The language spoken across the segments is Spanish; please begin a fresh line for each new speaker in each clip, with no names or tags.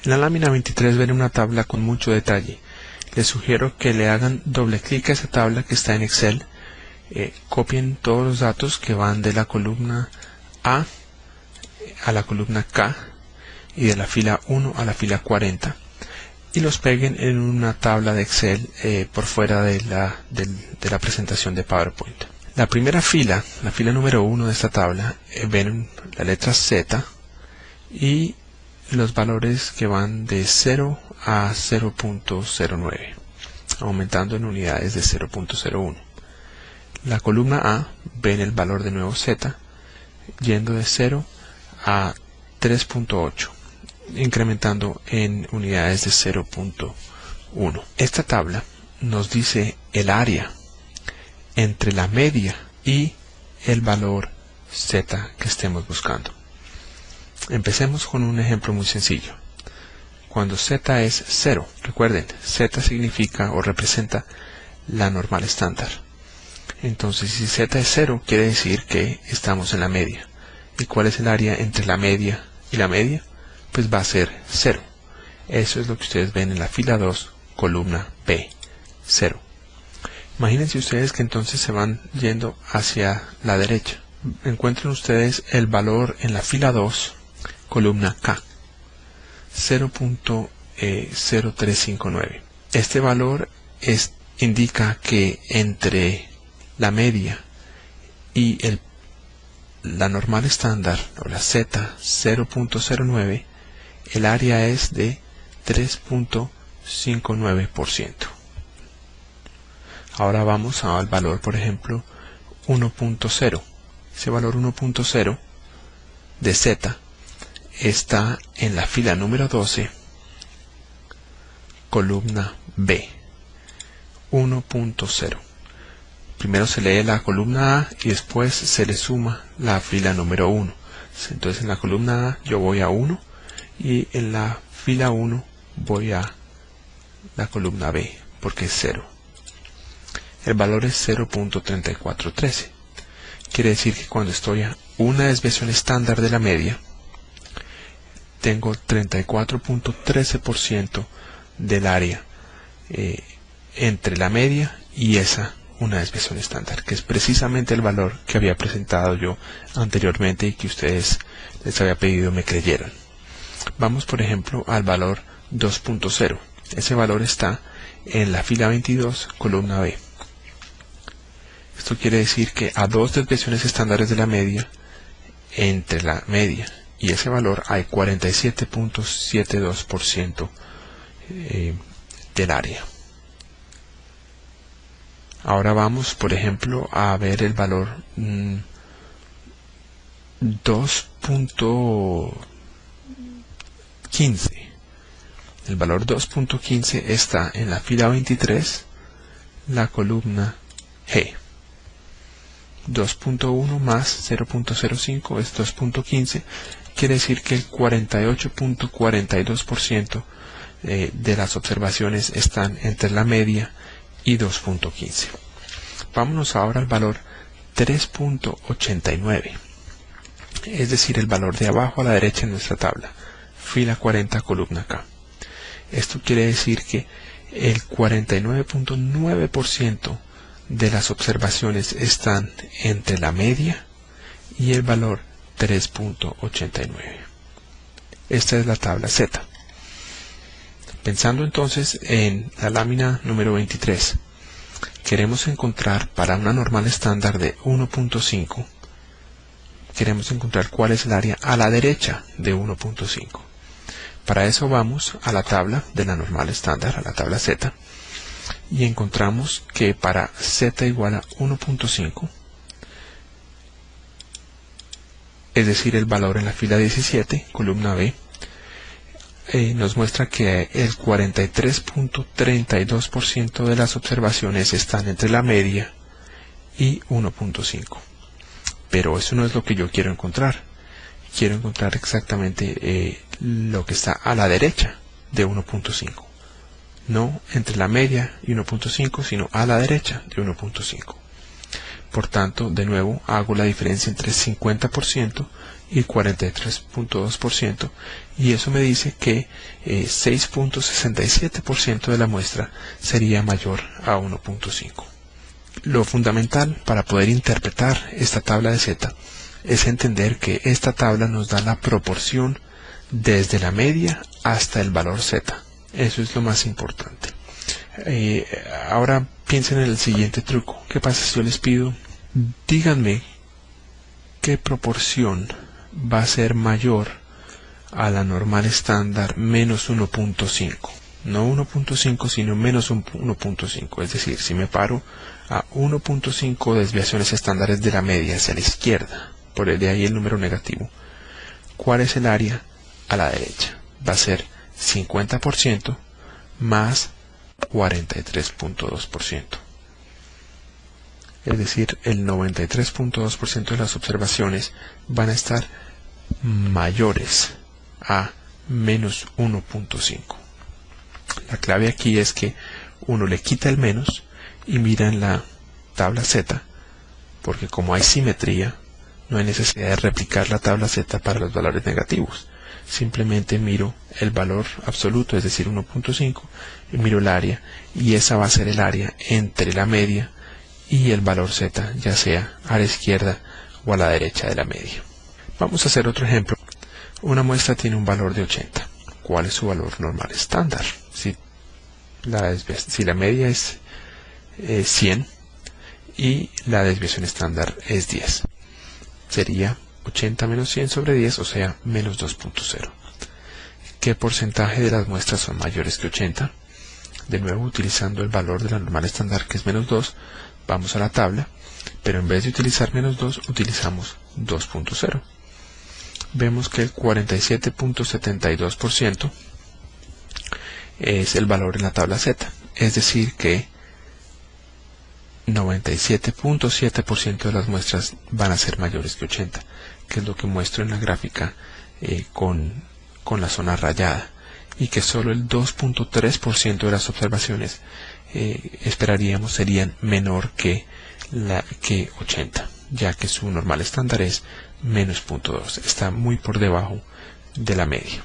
En la lámina 23 ven una tabla con mucho detalle. Les sugiero que le hagan doble clic a esa tabla que está en Excel. Copien todos los datos que van de la columna A a la columna K y de la fila 1 a la fila 40 y los peguen en una tabla de Excel por fuera de la presentación de PowerPoint. La primera fila, la fila número 1 de esta tabla, ven la letra Z y los valores que van de 0 a 0.09, aumentando en unidades de 0.01. La columna A ven el valor de nuevo Z, yendo de 0 a 3.8, incrementando en unidades de 0.1. Esta tabla nos dice el área entre la media y el valor Z que estemos buscando. Empecemos con un ejemplo muy sencillo. Cuando Z es 0, recuerden, Z significa o representa la normal estándar. Entonces, si Z es 0, quiere decir que estamos en la media. ¿Y cuál es el área entre la media y la media? Pues va a ser 0. Eso es lo que ustedes ven en la fila 2, columna B, 0. Imagínense ustedes que entonces se van yendo hacia la derecha. Encuentren ustedes el valor en la fila 2, columna K, 0.0359. Este valor indica que entre la media y la normal estándar, o la Z, 0.09, el área es de 3.59%. Ahora vamos al valor, por ejemplo, 1.0. Ese valor 1.0 de Z está en la fila número 12, columna B, 1.0. Primero se lee la columna A y después se le suma la fila número 1. Entonces en la columna A yo voy a 1 y en la fila 1 voy a la columna B porque es 0. El valor es 0.3413. Quiere decir que cuando estoy a una desviación estándar de la media, tengo 34.13% del área entre la media y una desviación estándar, que es precisamente el valor que había presentado yo anteriormente y que ustedes les había pedido me creyeran. Vamos, por ejemplo, al valor 2.0. Ese valor está en la fila 22, columna B. Esto quiere decir que a dos desviaciones estándares de la media, entre la media y ese valor hay 47.72% del área. Ahora vamos, por ejemplo, a ver el valor 2.15. El valor 2.15 está en la fila 23, la columna G. 2.1 más 0.05 es 2.15, quiere decir que el 48.42% de las observaciones están entre la media y 2.15. Vámonos ahora al valor 3.89, es decir, el valor de abajo a la derecha en nuestra tabla, fila 40, columna K. Esto quiere decir que el 49.9% de las observaciones están entre la media y el valor 3.89. Esta es la tabla Z. Pensando entonces en la lámina número 23, queremos encontrar para una normal estándar de 1.5, queremos encontrar cuál es el área a la derecha de 1.5. Para eso vamos a la tabla de la normal estándar, a la tabla Z, y encontramos que para Z igual a 1.5, es decir, el valor en la fila 17, columna B, nos muestra que el 43.32% de las observaciones están entre la media y 1.5. Pero eso no es lo que yo quiero encontrar. Quiero encontrar exactamente lo que está a la derecha de 1.5. No entre la media y 1.5, sino a la derecha de 1.5. Por tanto, de nuevo, hago la diferencia entre 50% y 43.2%, y eso me dice que 6.67% de la muestra sería mayor a 1.5. Lo fundamental para poder interpretar esta tabla de Z es entender que esta tabla nos da la proporción desde la media hasta el valor Z. Eso es lo más importante. Ahora piensen en el siguiente truco. ¿Qué pasa si yo les pido, díganme qué proporción va a ser mayor a la normal estándar menos 1.5? No 1.5, sino menos 1.5. Es decir, si me paro a 1.5 desviaciones estándares de la media hacia la izquierda, por el de ahí el número negativo, ¿cuál es el área a la derecha? Va a ser 50% más 43.2%. Es decir, el 93.2% de las observaciones van a estar mayores a menos 1.5. La clave aquí es que uno le quita el menos y mira en la tabla Z, porque como hay simetría, no hay necesidad de replicar la tabla Z para los valores negativos. Simplemente miro el valor absoluto, es decir 1.5, y miro el área, y esa va a ser el área entre la media y el valor Z, ya sea a la izquierda o a la derecha de la media. Vamos a hacer otro ejemplo. Una muestra tiene un valor de 80. ¿Cuál es su valor normal estándar? Si la media es 100 y la desviación estándar es 10, sería 80 menos 100 sobre 10, o sea, menos 2.0. ¿Qué porcentaje de las muestras son mayores que 80? De nuevo, utilizando el valor de la normal estándar, que es menos 2, vamos a la tabla, pero en vez de utilizar menos 2, utilizamos 2.0. Vemos que el 47.72% es el valor en la tabla Z, es decir que 97.7% de las muestras van a ser mayores que 80, que es lo que muestro en la gráfica con la zona rayada, y que solo el 2.3% de las observaciones esperaríamos serían menor que 80, ya que su normal estándar es menos 0.2, está muy por debajo de la media.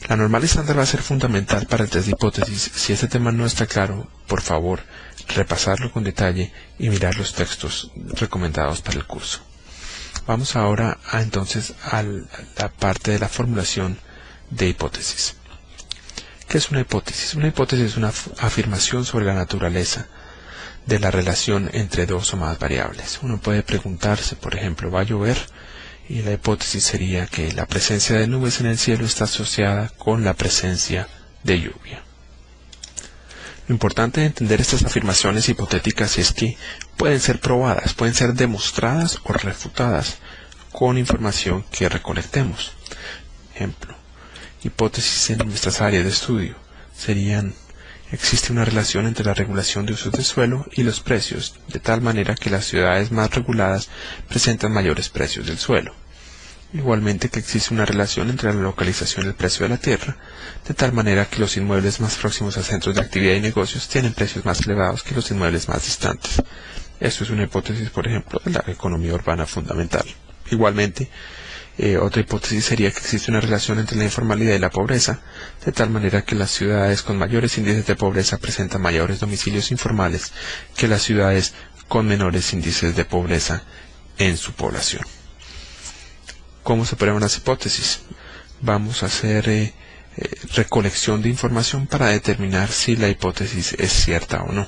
La normal estándar va a ser fundamental para el test de hipótesis. Si este tema no está claro, por favor, repasarlo con detalle y mirar los textos recomendados para el curso. Vamos ahora entonces a la parte de la formulación de hipótesis. ¿Qué es una hipótesis? Una hipótesis es una afirmación sobre la naturaleza de la relación entre dos o más variables. Uno puede preguntarse, por ejemplo, ¿va a llover? Y la hipótesis sería que la presencia de nubes en el cielo está asociada con la presencia de lluvia. Lo importante de entender estas afirmaciones hipotéticas es que pueden ser probadas, pueden ser demostradas o refutadas con información que recolectemos. Ejemplo, hipótesis en nuestras áreas de estudio serían: existe una relación entre la regulación de usos de suelo y los precios, de tal manera que las ciudades más reguladas presentan mayores precios del suelo. Igualmente que existe una relación entre la localización y el precio de la tierra, de tal manera que los inmuebles más próximos a centros de actividad y negocios tienen precios más elevados que los inmuebles más distantes. Esto es una hipótesis, por ejemplo, de la economía urbana fundamental. Igualmente, otra hipótesis sería que existe una relación entre la informalidad y la pobreza, de tal manera que las ciudades con mayores índices de pobreza presentan mayores domicilios informales que las ciudades con menores índices de pobreza en su población. ¿Cómo se prueban las hipótesis? Vamos a hacer recolección de información para determinar si la hipótesis es cierta o no.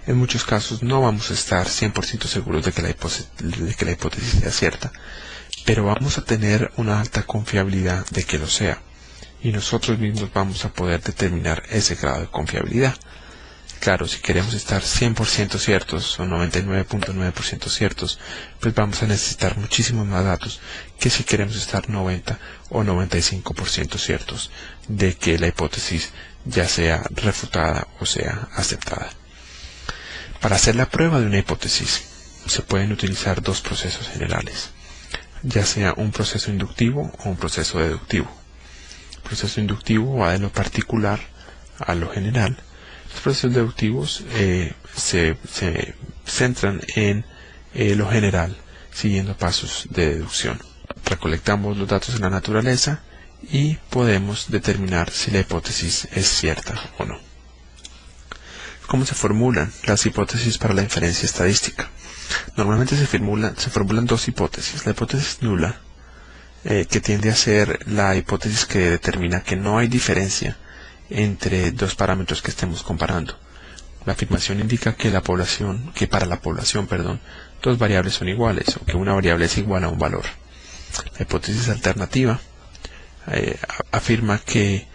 En muchos casos no vamos a estar 100% seguros de que la hipótesis sea cierta, pero vamos a tener una alta confiabilidad de que lo sea, y nosotros mismos vamos a poder determinar ese grado de confiabilidad. Claro, si queremos estar 100% ciertos o 99.9% ciertos, pues vamos a necesitar muchísimos más datos que si queremos estar 90 o 95% ciertos de que la hipótesis ya sea refutada o sea aceptada. Para hacer la prueba de una hipótesis se pueden utilizar dos procesos generales, ya sea un proceso inductivo o un proceso deductivo. El proceso inductivo va de lo particular a lo general. Los procesos deductivos se centran en lo general, siguiendo pasos de deducción. recolectamos los datos en la naturaleza y podemos determinar si la hipótesis es cierta o no. ¿Cómo se formulan las hipótesis para la inferencia estadística? Normalmente se formulan dos hipótesis. La hipótesis nula, que tiende a ser la hipótesis que determina que no hay diferencia entre dos parámetros que estemos comparando. La afirmación indica que para la población, dos variables son iguales o que una variable es igual a un valor. La hipótesis alternativa afirma que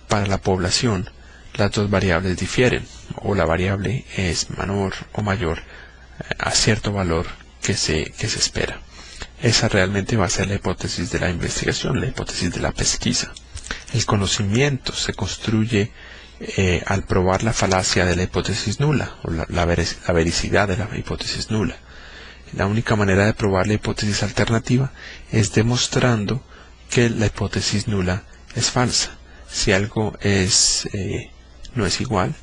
para la población las dos variables difieren o la variable es menor o mayor a cierto valor que se espera. Esa realmente va a ser la hipótesis de la investigación, la hipótesis de la pesquisa. El conocimiento se construye al probar la falacia de la hipótesis nula o la vericidad de la hipótesis nula. La única manera de probar la hipótesis alternativa es demostrando que la hipótesis nula es falsa. Si algo no es igual,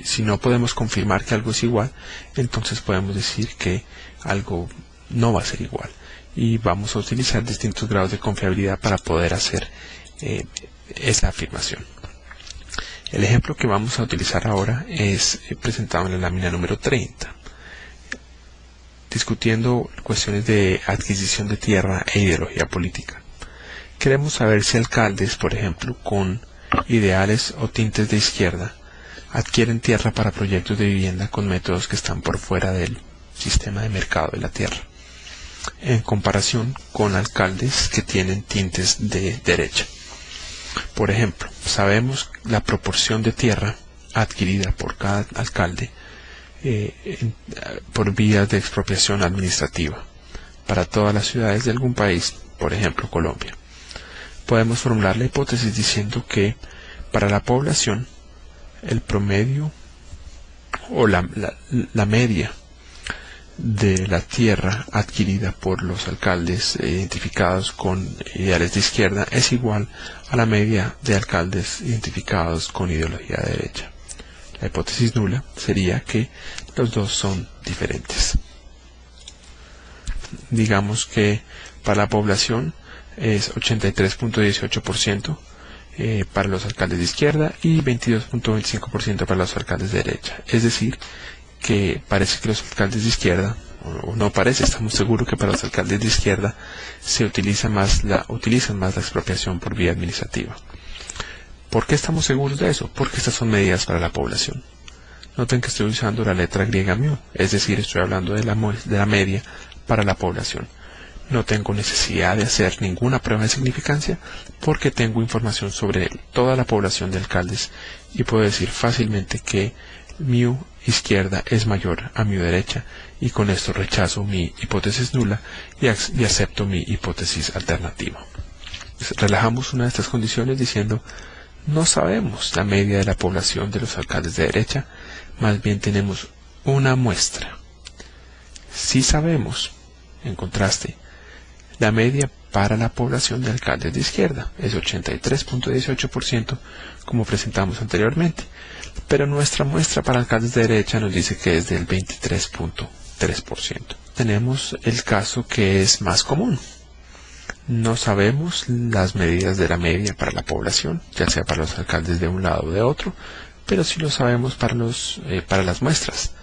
si no podemos confirmar que algo es igual, entonces podemos decir que algo no va a ser igual. Y vamos a utilizar distintos grados de confiabilidad para poder hacer esa afirmación. El ejemplo que vamos a utilizar ahora es presentado en la lámina número 30, discutiendo cuestiones de adquisición de tierra e ideología política. Queremos saber si alcaldes, por ejemplo, con ideales o tintes de izquierda, adquieren tierra para proyectos de vivienda con métodos que están por fuera del sistema de mercado de la tierra, en comparación con alcaldes que tienen tintes de derecha. Por ejemplo, sabemos la proporción de tierra adquirida por cada alcalde por vías de expropiación administrativa para todas las ciudades de algún país, por ejemplo Colombia. Podemos formular la hipótesis diciendo que para la población el promedio o la media de la tierra adquirida por los alcaldes identificados con ideales de izquierda es igual a la media de alcaldes identificados con ideología de derecha. La hipótesis nula sería que los dos son diferentes. Digamos que para la población es 83.18% para los alcaldes de izquierda y 22.25% para los alcaldes de derecha. Es decir, que parece que los alcaldes de izquierda, o no parece, estamos seguros que para los alcaldes de izquierda se utilizan más la expropiación por vía administrativa. ¿Por qué estamos seguros de eso? Porque estas son medidas para la población. Noten que estoy usando la letra griega mu, es decir, estoy hablando de la media para la población. No tengo necesidad de hacer ninguna prueba de significancia porque tengo información sobre toda la población de alcaldes y puedo decir fácilmente que mu izquierda es mayor a mu derecha y con esto rechazo mi hipótesis nula y acepto mi hipótesis alternativa. Relajamos una de estas condiciones diciendo no sabemos la media de la población de los alcaldes de derecha, más bien tenemos una muestra. Sí sabemos, en contraste, la media para la población de alcaldes de izquierda es 83.18%, como presentamos anteriormente, pero nuestra muestra para alcaldes de derecha nos dice que es del 23.3%. Tenemos el caso que es más común. No sabemos las medidas de la media para la población, ya sea para los alcaldes de un lado o de otro, pero sí lo sabemos para las muestras.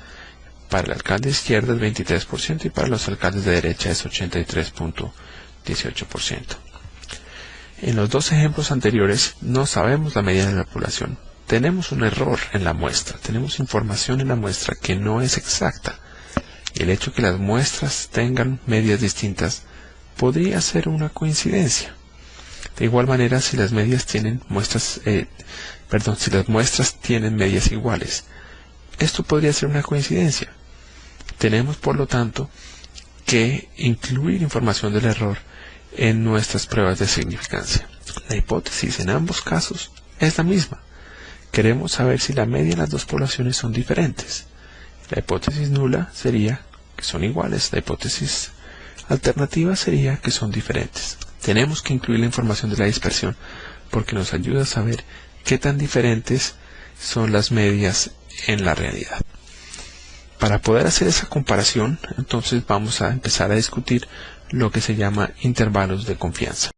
Para el alcalde de izquierda es 23% y para los alcaldes de derecha es 83.18%. En los dos ejemplos anteriores no sabemos la media de la población. Tenemos un error en la muestra, tenemos información en la muestra que no es exacta. El hecho que las muestras tengan medias distintas podría ser una coincidencia. De igual manera, si las muestras tienen medias iguales, esto podría ser una coincidencia. Tenemos, por lo tanto, que incluir información del error en nuestras pruebas de significancia. La hipótesis en ambos casos es la misma. Queremos saber si la media de las dos poblaciones son diferentes. La hipótesis nula sería que son iguales. La hipótesis alternativa sería que son diferentes. Tenemos que incluir la información de la dispersión porque nos ayuda a saber qué tan diferentes son las medias en la realidad. Para poder hacer esa comparación, entonces vamos a empezar a discutir lo que se llama intervalos de confianza.